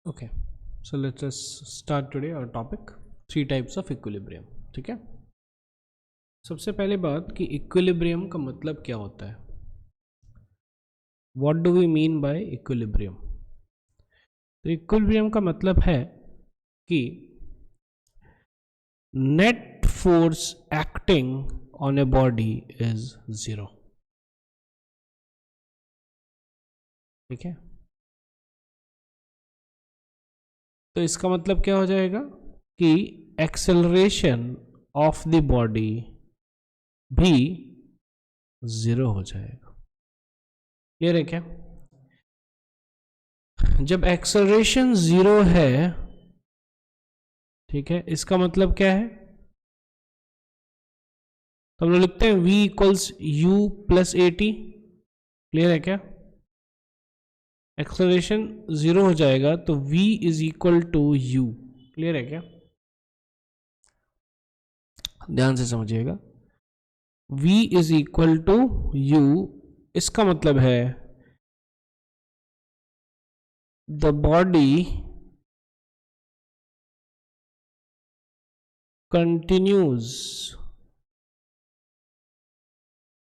Okay, so let's just start today our topic, three types of equilibrium. ठीक है, सबसे पहले बात कि इक्विलिब्रियम का मतलब क्या होता है. What do we mean by equilibrium? तो इक्विलिब्रियम का मतलब है कि net force acting on a body is zero. ठीक है, तो इसका मतलब क्या हो जाएगा कि एक्सेलरेशन ऑफ द बॉडी भी जीरो हो जाएगा. क्लियर है क्या? जब एक्सेलरेशन जीरो है, ठीक है, इसका मतलब क्या है? तो हम लोग लिखते हैं v equals u plus a t. Clear है क्या? एक्सेलरेशन जीरो हो जाएगा तो v is equal to u. Clear है क्या? ध्यान से समझिएगा, v is equal to u. इसका मतलब है the body continues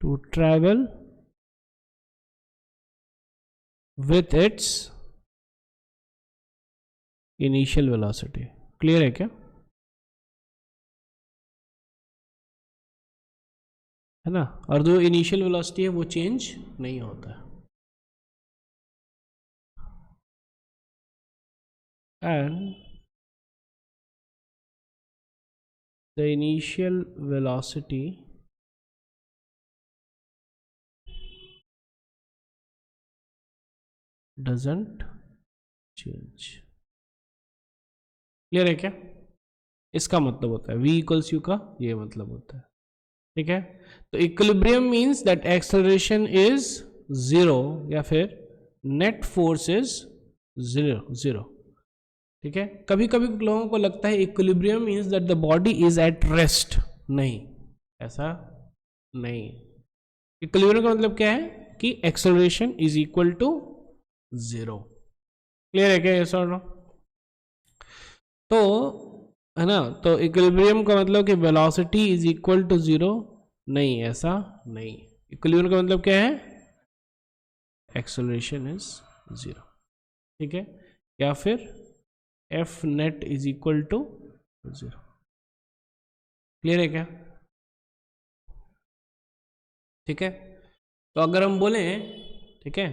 to travel with its initial velocity. Clear है क्या? है ना? और जो इनिशियल वेलोसिटी है वो चेंज नहीं होता है. And the initial velocity doesn't change. Clear है क्या? इसका मतलब होता है v इक्वल्स यू का ये मतलब होता है. ठीक है, तो equilibrium means that acceleration is zero या फिर नेट फोर्स इज जीरो. ठीक है, कभी कभी लोगों को लगता है equilibrium means that the body is at rest. नहीं, ऐसा नहीं. इक्विलिब्रियम का मतलब क्या है कि acceleration is equal to zero. Clear है क्या? ये सर तो है ना, तो इक्विलिब्रियम का मतलब कि velocity is equal to zero. नहीं, ऐसा नहीं. इक्विलिब्रियम का मतलब क्या है? Acceleration is zero. ठीक है, या फिर F net is equal to zero. Clear है क्या? ठीक है, तो अगर हम बोले, ठीक है,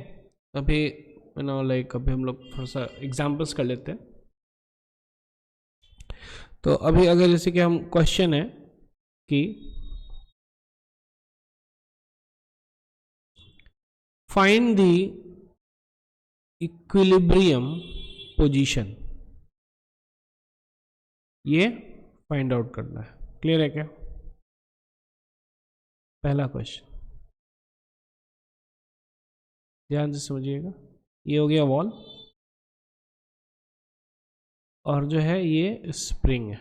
अभी लाइक अभी हम लोग थोड़ा सा एग्जाम्पल्स कर लेते हैं. तो अभी अगर जैसे कि हम क्वेश्चन है कि फाइंड द इक्विलिब्रियम पोजीशन, ये फाइंड आउट करना है. क्लियर है क्या? पहला क्वेश्चन ध्यान से समझिएगा. ये हो गया वॉल और जो है ये स्प्रिंग है.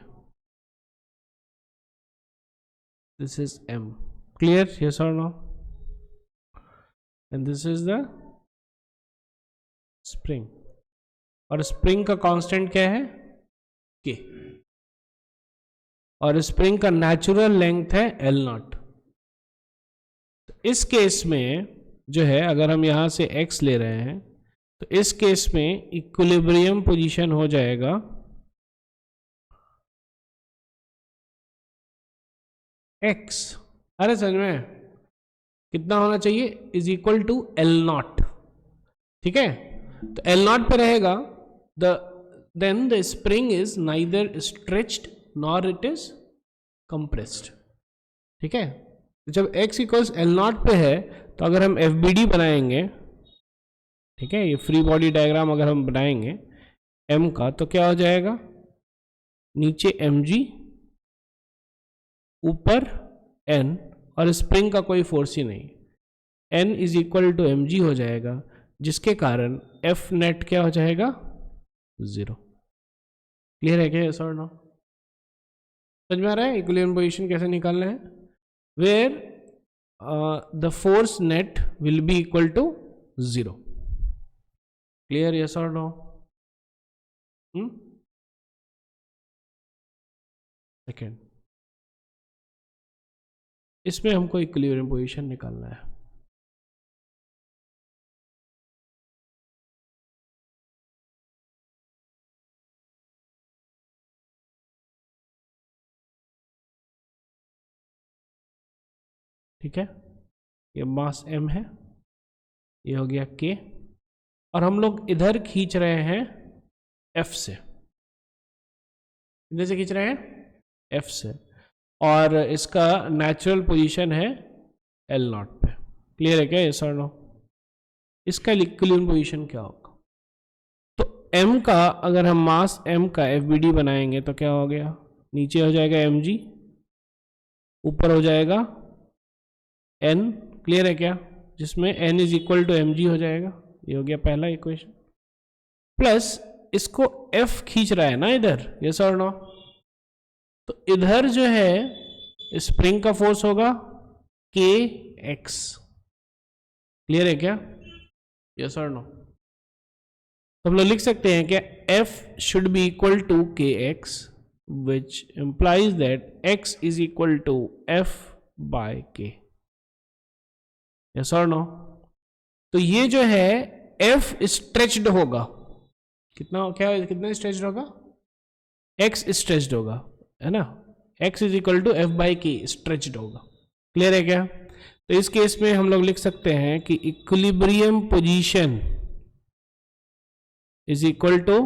This is M. Clear? Yes और no? And this is the spring. और स्प्रिंग का कांस्टेंट क्या है? के. और स्प्रिंग का नेचुरल लेंथ है एल नॉट. इस केस में जो है, अगर हम यहां से x ले रहे हैं तो इस केस में इक्विलिब्रियम पोजीशन हो जाएगा x. अरे समझ में कितना होना चाहिए? Is equal to L naught. ठीक है, तो एल नॉट पे रहेगा. Then the spring is neither stretched nor it is compressed. ठीक है, जब x इक्वल्स एल नॉट पे है तो अगर हम FBD बनाएंगे, ठीक है, ये फ्री बॉडी डायग्राम अगर हम बनाएंगे m का, तो क्या हो जाएगा? नीचे mg, ऊपर n, और स्प्रिंग का कोई फोर्स ही नहीं. n is equal to mg हो जाएगा, जिसके कारण F नेट क्या हो जाएगा? जीरो. क्लियर है क्या? यस और नो? समझ में आ रहा है इक्विलिब्रियम पोजीशन कैसे निकालना है? Where the force net will be equal to zero. Clear? Yes or no? Second, इसमें हमको इक्विलिब्रियम पोजीशन निकालना है। ठीक है, ये मास m है, ये हो गया k, और हम लोग इधर खींच रहे हैं f से, इधर से खींच रहे हैं f से, और इसका नेचुरल पोजीशन है L0 पे। क्लियर है क्या, यस और नो? इसका इक्विलिब्रियम पोजीशन क्या होगा? तो m का, अगर हम मास m का FBD बनाएंगे तो क्या हो गया, नीचे हो जाएगा mg, ऊपर हो जाएगा n। क्लियर है क्या, जिसमें n is equal to mg हो जाएगा। ये हो गया पहला इक्वेशन। प्लस इसको f खींच रहा है ना इधर, यस और नो? तो इधर जो है स्प्रिंग का फोर्स होगा kx। क्लियर है क्या, यस और नो? तो हम लोग लिख सकते हैं कि f should be equal to kx, which implies that x is equal to f by k। Yes और नो? तो ये जो है f स्ट्रेच्ड होगा, कितना, क्या कितना स्ट्रेच्ड होगा, x स्ट्रेच्ड होगा, है ना, x is equal to f by k stretched होगा। क्लियर है क्या? तो इस केस में हम लोग लिख सकते हैं कि equilibrium position is equal to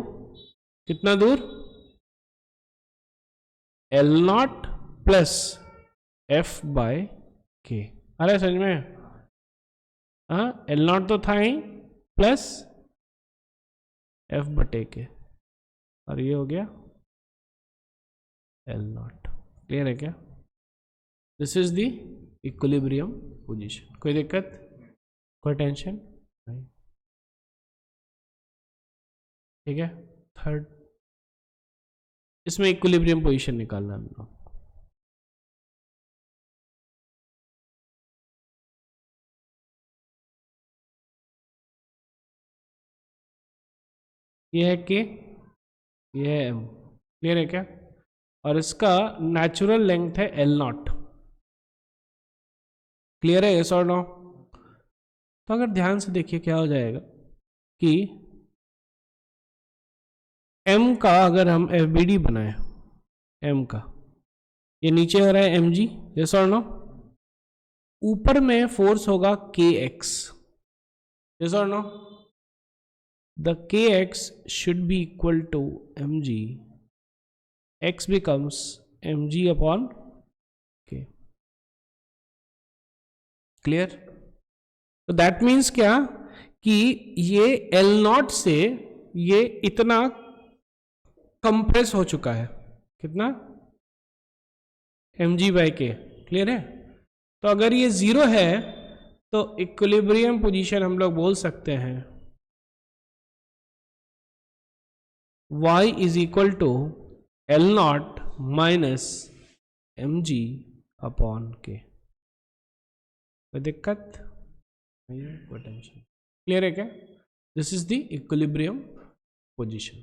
कितना दूर, L0 प्लस f बाय के। अरे समझ में, हाँ, L0 तो था ही, प्लस f बटे के, और ये हो गया L0। क्लियर है क्या? This is the equilibrium position. कोई दिक्कत, कोई टेंशन नहीं? ठीक है, थर्ड, इसमें इक्विलिब्रियम पोजीशन निकालना है हम लोग। ये है के, ये है m। क्लियर है क्या? और इसका नेचुरल लेंथ है L0। क्लियर है, यस और नो? तो अगर ध्यान से देखिए क्या हो जाएगा कि m का अगर हम FBD बनाए, m का, ये नीचे हो रहा है mg, यस और नो? ऊपर में फोर्स होगा kx, यस और no? The kx should be equal to mg, x becomes mg upon k। Clear? तो दैट मीन्स क्या कि ये L0 से ये इतना कंप्रेस हो चुका है, कितना, mg बाई के। क्लियर है? तो अगर ये जीरो है तो इक्विलिब्रियम पोजीशन हम लोग बोल सकते हैं y is equal to L0 minus mg upon k. कोई दिक्कत नहीं है, कोई टेंशन? क्लियर है क्या? This is the equilibrium position.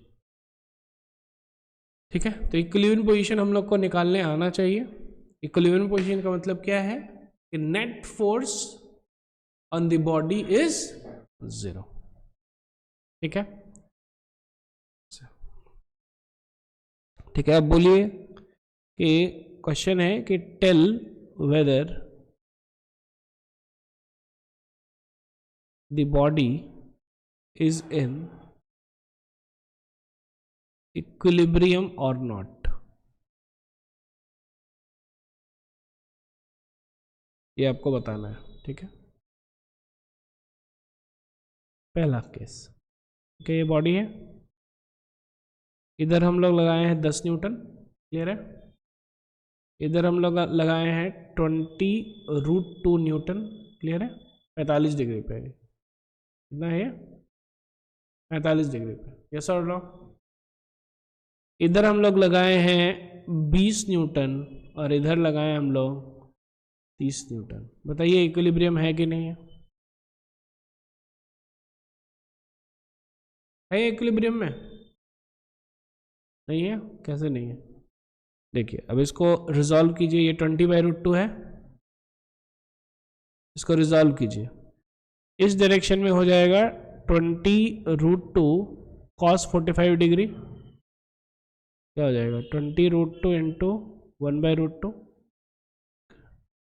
ठीक है, तो इक्विलिब्रियम पोजीशन हम लोग को निकालने आना चाहिए। इक्विलिब्रियम पोजीशन का मतलब क्या है कि net force on the body is 0। ठीक है, ठीक है। अब बोलिए कि क्वेश्चन है कि tell whether the body is in equilibrium और नॉट। ये आपको बताना है। ठीक है, पहला केस, ठीक है, ये बॉडी है, इधर हम लोग लगाए हैं 10 न्यूटन। क्लियर है? इधर हम लोग लगाए हैं 20√2 न्यूटन। क्लियर है? 45 डिग्री पे, कितना है ये, 45 डिग्री पे। यस और नो? इधर हम लोग लगाए हैं 20 न्यूटन और इधर लगाए हम लोग 30 न्यूटन। बताइए इक्विलिब्रियम है कि नहीं है? है इक्विलिब्रियम में? नहीं है, कैसे नहीं है? देखिए अब इसको रिजॉल्व कीजिए, ये 20/√2 है, इसको रिजॉल्व कीजिए, इस डायरेक्शन में हो जाएगा 20√2 cos 45 डिग्री, क्या हो जाएगा 20√2 इंटू 1/√2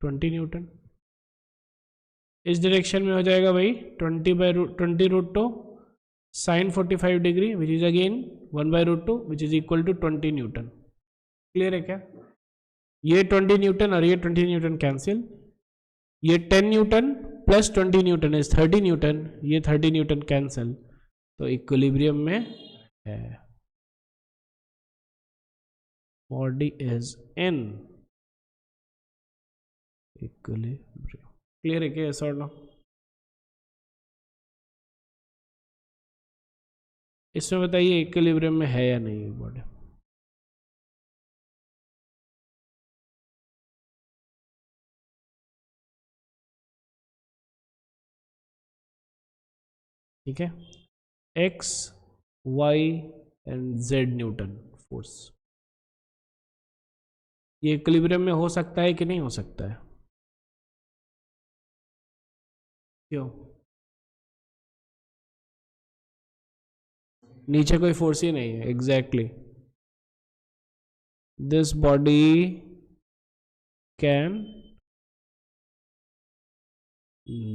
20 न्यूटन। इस डायरेक्शन में हो जाएगा भाई 20/√2 sin 45 degree which is again 1/√2 which is equal to 20 newton. Clear है क्या? ये 20 न्यूटन और ये 20 न्यूटन कैंसिल, ये 10 Newton plus 20 Newton is 30 Newton, ये 30 न्यूटन कैंसिल, तो इक्विलिब्रियम में है, body is in equilibrium. Clear है क्या? यस और नो? इसमें बताइए इक्विलिब्रियम में है या नहीं बॉडी? ठीक है, x y and z newton force, ये इक्विलिब्रियम में हो सकता है कि नहीं हो सकता है? क्यों? नीचे कोई फोर्स ही नहीं है, exactly this body can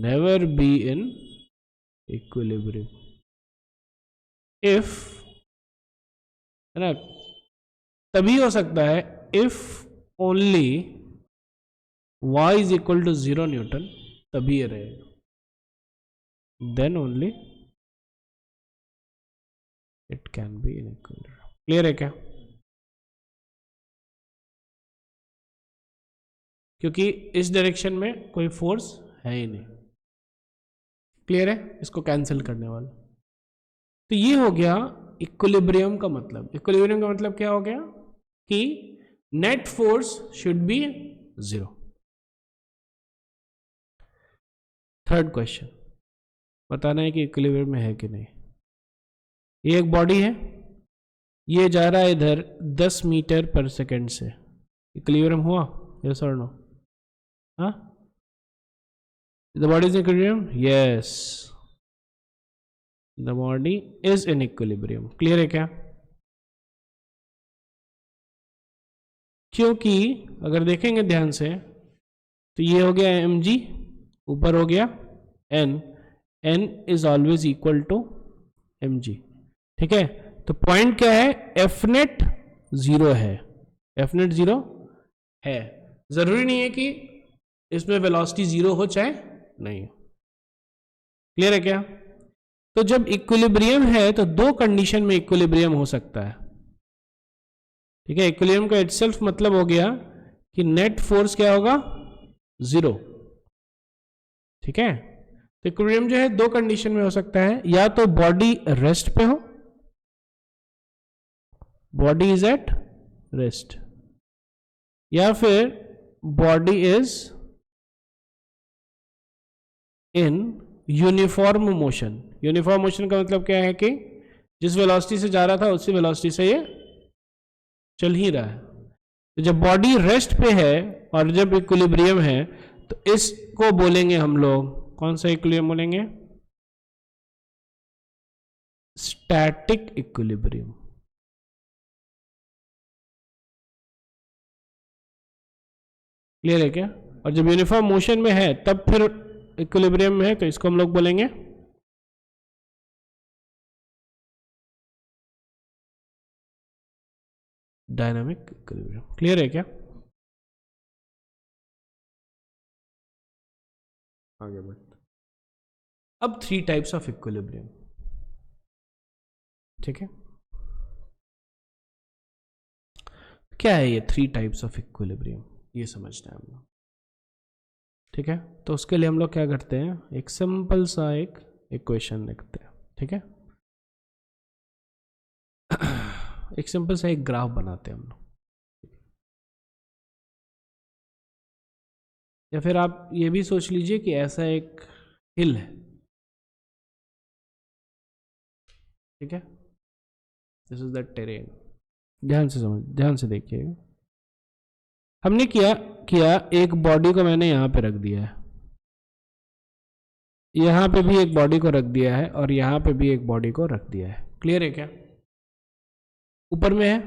never be in equilibrium if, है ना, तभी हो सकता है if only y is equal to 0 newton, तभी ये रहेगा, then only it can be in equilibrium. Clear है क्या? क्योंकि इस डायरेक्शन में कोई फोर्स है ही नहीं। क्लियर है? इसको कैंसिल करने वाला। तो ये हो गया इक्विलिब्रियम का मतलब। इक्विलिब्रियम का मतलब क्या हो गया कि net force should be 0। Third question, बताना है कि इक्विलिब्रियम में है कि नहीं। ये एक बॉडी है, ये जा रहा है इधर 10 मीटर पर सेकेंड से, इक्विलिब्रियम हुआ? यस और नो? हाँ, the body is in equilibrium, yes, the body is in equilibrium। Clear है क्या? क्योंकि अगर देखेंगे ध्यान से तो ये हो गया mg, ऊपर हो गया n, n is always equal to mg। ठीक है, तो पॉइंट क्या है, एफ नेट 0 है, एफ नेट 0 है। जरूरी नहीं है कि इसमें वेलोसिटी 0 हो चाहे नहीं। क्लियर है क्या? तो जब इक्विलिब्रियम है तो दो कंडीशन में इक्विलिब्रियम हो सकता है। ठीक है, इक्विलिब्रियम का इटसेल्फ मतलब हो गया कि नेट फोर्स क्या होगा, 0। ठीक है, तो इक्विलिब्रियम जो है दो कंडीशन में हो सकता है, या तो बॉडी रेस्ट पे हो, बॉडी इज एट रेस्ट, या फिर body is in uniform motion. Uniform motion का मतलब क्या है कि जिस वेलोसिटी से जा रहा था उसी वेलोसिटी से ये चल ही रहा है। तो जब बॉडी रेस्ट पे है और जब इक्विलिब्रियम है तो इसको बोलेंगे हम लोग, कौन सा इक्विलिब्रियम बोलेंगे, स्टैटिक इक्विलिब्रियम। क्लियर है क्या? और जब यूनिफॉर्म मोशन में है तब फिर इक्विलिब्रियम में है, तो इसको हम लोग बोलेंगे डायनामिक इक्विलिब्रियम। क्लियर है क्या? आगे बढ़ते। अब 3 टाइप्स ऑफ इक्विलिब्रियम। ठीक है, क्या है ये 3 टाइप्स ऑफ इक्विलिब्रियम, ये समझना है हम लोग। ठीक है, तो उसके लिए हम लोग क्या करते हैं, एक सिंपल सा एक इक्वेशन लिखते हैं। ठीक है, एक सिंपल सा एक ग्राफ बनाते हैं हम लोग, या फिर आप ये भी सोच लीजिए कि ऐसा एक हिल है। ठीक है, दिस इज द टेरेन। ध्यान से देखिए, हमने किया किया एक बॉडी को मैंने यहां पे रख दिया है, यहां पे भी एक बॉडी को रख दिया है और यहां पे भी एक बॉडी को रख दिया है। क्लियर है क्या? ऊपर में है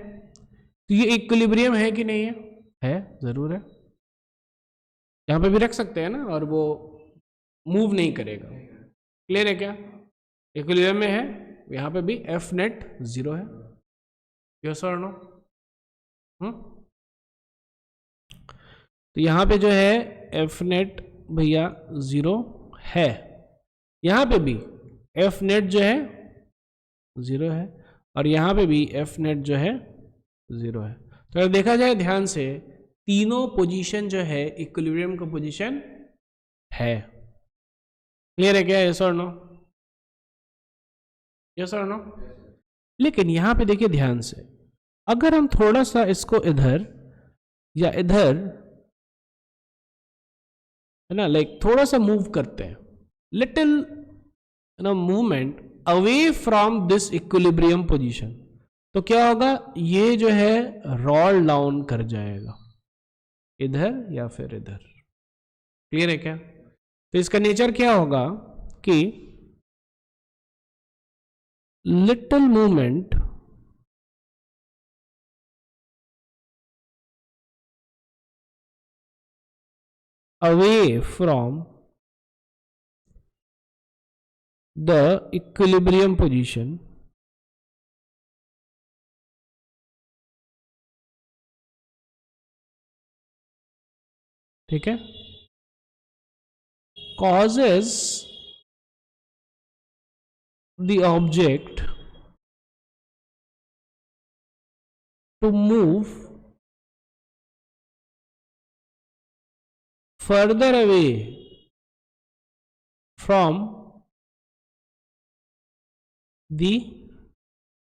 तो ये इक्विलिब्रियम है कि नहीं है? है, जरूर है। यहां पे भी रख सकते हैं ना और वो मूव नहीं करेगा। क्लियर है क्या? इक्विलिब्रियम में है, यहां पे भी एफ नेट 0 है। यस और नो? तो यहां पे जो है एफ नेट भैया 0 है, यहां पे भी एफ नेट जो है 0 है और यहां पे भी एफ नेट जो है 0 है। तो अगर देखा जाए ध्यान से, तीनों पोजीशन जो है इक्विलिब्रियम का पोजीशन है। क्लियर है क्या? यस और नो? यस और नो? लेकिन यहां पे देखिए ध्यान से, अगर हम थोड़ा सा इसको इधर या इधर है ना, लाइक थोड़ा सा मूव करते हैं, little movement away from this equilibrium position, तो क्या होगा? ये जो है रोल डाउन कर जाएगा इधर या फिर इधर। क्लियर है क्या? तो इसका नेचर क्या होगा कि little movement away from the equilibrium position ठीक है, causes the object to move further away from the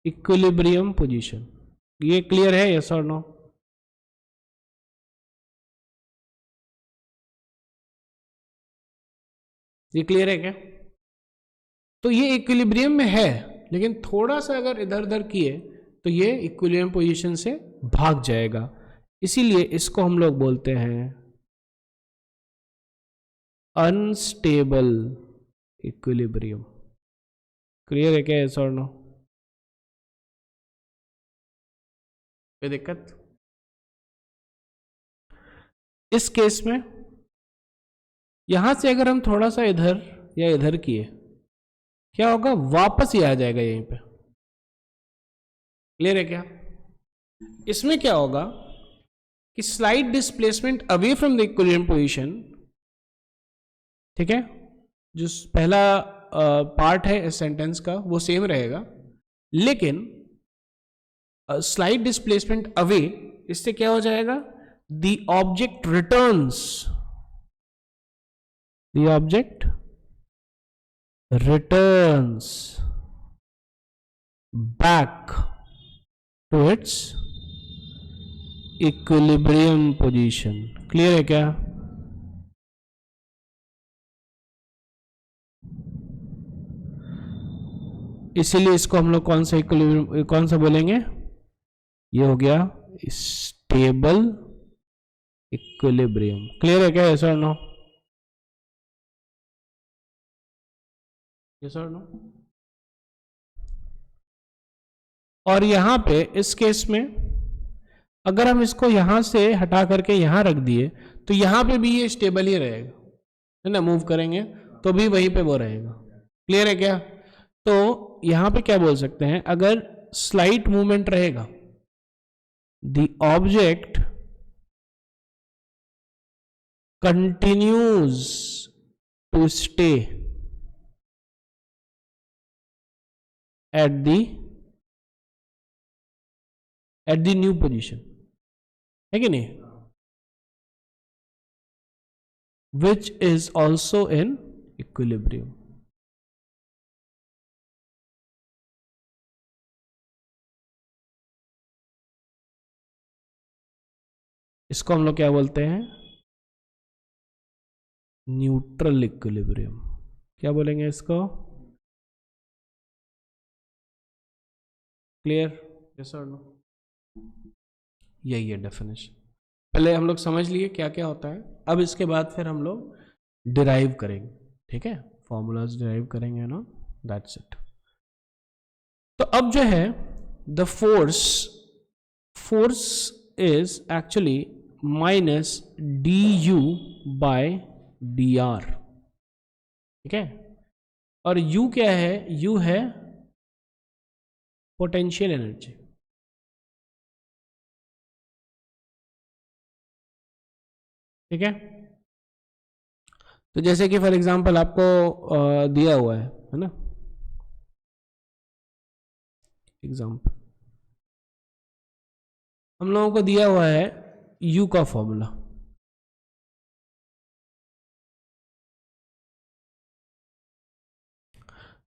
equilibrium position। ये क्लियर है? यस और नो? ये क्लियर है क्या? तो ये इक्विलिब्रियम में है, लेकिन थोड़ा सा अगर इधर उधर किए तो ये इक्विलिब्रियम पोजीशन से भाग जाएगा, इसीलिए इसको हम लोग बोलते हैं अनस्टेबल इक्विलिब्रियम। क्लियर है क्या? यस और नो? कोई दिक्कत? इस केस में यहां से अगर हम थोड़ा सा इधर या इधर किए, क्या होगा? वापस ही आ जाएगा यहीं पे। क्लियर है क्या? इसमें क्या होगा कि slide displacement away from the equilibrium position, ठीक है, जो पहला पार्ट है इस सेंटेंस का वो सेम रहेगा, लेकिन स्लाइड डिस्प्लेसमेंट अवे, इससे क्या हो जाएगा? The object returns, the object returns back to its equilibrium position। Clear है क्या? इसीलिए इसको हम लोग कौन सा इक्विलिब्रियम, कौन सा बोलेंगे? ये हो गया स्टेबल इक्विलिब्रियम। क्लियर है क्या? यस और नो? यस और नो? और यहां पे इस केस में अगर हम इसको यहां से हटा करके यहां रख दिए तो यहां पे भी ये स्टेबल ही रहेगा, है ना? मूव करेंगे तो भी वहीं पे वो रहेगा। क्लियर है क्या? तो यहां पे क्या बोल सकते हैं, अगर स्लाइट मूवमेंट रहेगा, the object continues to stay at the new position, है कि नहीं? Which is also in equilibrium. इसको हम लोग क्या बोलते हैं? Neutral equilibrium. क्या बोलेंगे इसको? क्लियर? यस और नो? यही है डेफिनेशन। पहले हम लोग समझ लिए क्या क्या होता है, अब इसके बाद फिर हम लोग डिराइव करेंगे, ठीक है, फॉर्मूलाज डिराइव करेंगे ना, दैट्स इट। तो अब जो है the force is actually minus d u by d r, ठीक है, और u क्या है, u है पोटेंशियल एनर्जी, ठीक है। तो जैसे कि फॉर एग्जांपल आपको दिया हुआ है ना, एग्जांपल हम लोगों को दिया हुआ है u का formula,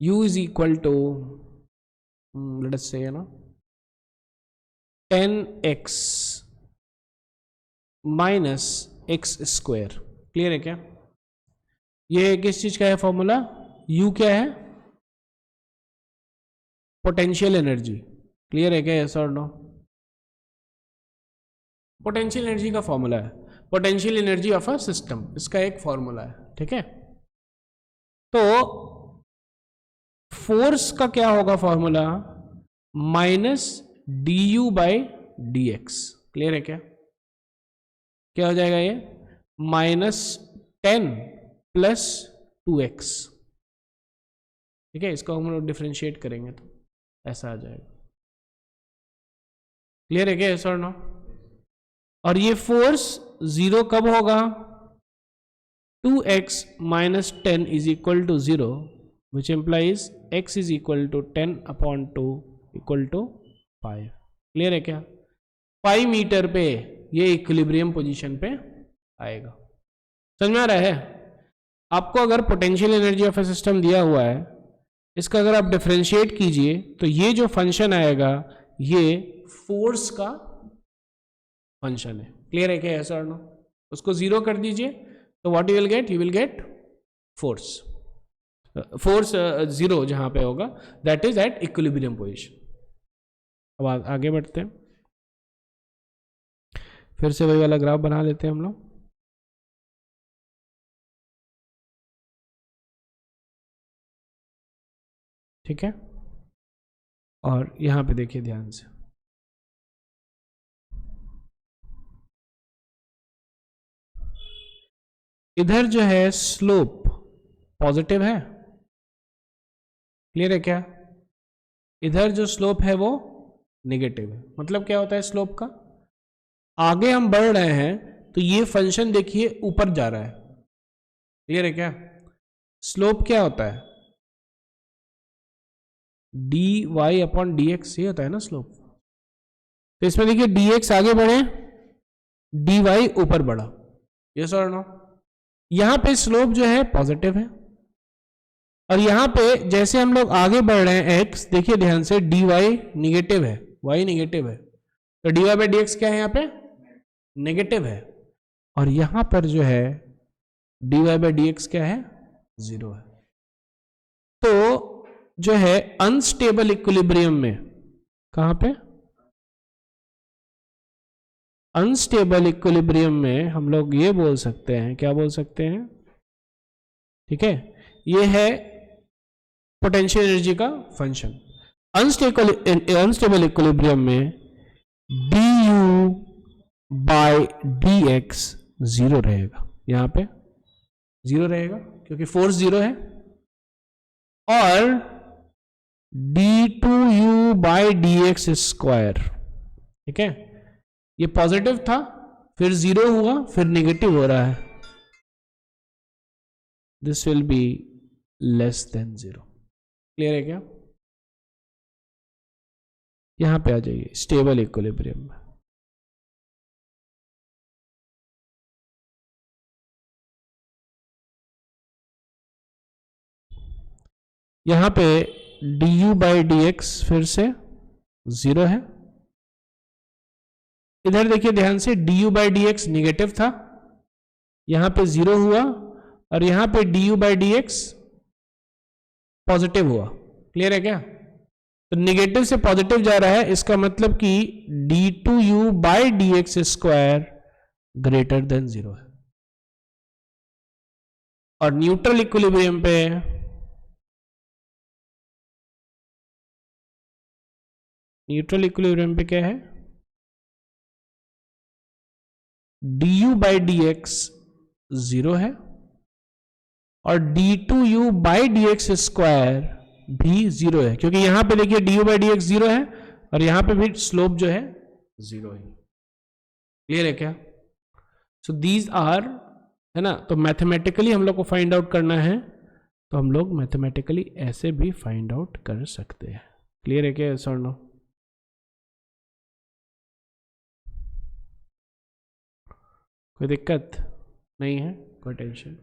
u is equal to let us say 10x minus x square. Clear है क्या? ये किस चीज का है फॉर्मूला? u क्या है? Potential energy. क्लियर है क्या? यस और नो? पोटेंशियल एनर्जी का फॉर्मूला है, potential energy of a system, इसका एक फॉर्मूला है, ठीक है। तो फोर्स का क्या होगा formula? Minus d you by d x. Clear है क्या? क्या हो जाएगा ये? माइनस 10 प्लस 2x, ठीक है। इसको हम लोग डिफ्रेंशिएट करेंगे तो ऐसा आ जाएगा। क्लियर है क्या? यस और नो? और ये फोर्स जीरो कब होगा? 2x minus 10 is equal to 0, which implies x is equal to 10 upon 2 equal to 5। Clear है क्या? 5 मीटर पे ये इक्विलिब्रियम पोजीशन पे आएगा। समझ में आ रहा है? आपको अगर potential energy of A system दिया हुआ है, इसका अगर आप डिफरेंशिएट कीजिए तो ये जो फंक्शन आएगा ये फोर्स का फंक्शन है। क्लियर है क्या? यस और नो? उसको जीरो कर दीजिए तो what you will get? You will get force. Force zero जहां पे होगा that is at equilibrium position. अब आगे बढ़ते हैं, फिर से वही वाला ग्राफ बना लेते हैं हम लोग। ठीक है, और यहां पे देखिए ध्यान से, इधर जो है स्लोप पॉजिटिव है। क्लियर है क्या? इधर जो स्लोप है वो नेगेटिव है। मतलब क्या होता है स्लोप का? आगे हम बढ़ रहे हैं तो ये फंक्शन देखिए ऊपर जा रहा है। क्लियर है क्या? स्लोप क्या होता है? D y upon d x, ये होता है ना स्लोप। तो इसमें देखिए डी एक्स आगे बढ़े, डी वाई ऊपर बढ़ा। यस और नो? यहां पे स्लोप जो है पॉजिटिव है, और यहां पे जैसे हम लोग आगे बढ़ रहे हैं एक्स, देखिए ध्यान से, डी वाई निगेटिव है, वाई निगेटिव है, तो d y by d x क्या है? यहाँ पे नेगेटिव है। और यहां पर जो है d y by d x क्या है? जीरो है। तो जो है अनस्टेबल इक्विलिब्रियम में, कहां पे? अनस्टेबल इक्विलिब्रियम में हम लोग ये बोल सकते हैं, क्या बोल सकते हैं? ठीक है, ये है पोटेंशियल एनर्जी का फंक्शन। अनस्टेबल इक्विलिब्रियम में d u by d x zero रहेगा, यहां पे जीरो रहेगा क्योंकि फोर्स जीरो है, और d two u by d x square, ठीक है, ये पॉजिटिव था, फिर जीरो हुआ, फिर नेगेटिव हो रहा है, this will be less than zero. Clear है क्या? यहां पे आ जाइए स्टेबल इक्विलिब्रियम में। यहां पे D you by d x फिर से जीरो है। इधर देखिए ध्यान से, D you by d x negative था, यहां पे जीरो हुआ, और यहां पे D you by d x positive हुआ। क्लियर है क्या? तो निगेटिव से पॉजिटिव जा रहा है, इसका मतलब कि d2u by d x square greater than 0 है। और न्यूट्रल इक्विलिब्रियम पे क्या है, du बाई डी एक्स 0 है और d2u by d x square भी 0 है, क्योंकि यहां पे देखिए du बाई डी एक्स 0 है और यहां पे भी स्लोप जो है 0 है। क्लियर है क्या? सो दीज आर, है ना, तो मैथमेटिकली हम लोग को फाइंड आउट करना है, तो हम लोग मैथमेटिकली ऐसे भी फाइंड आउट कर सकते हैं। क्लियर है क्या? सर नो, कोई दिक्कत नहीं है, कोई टेंशन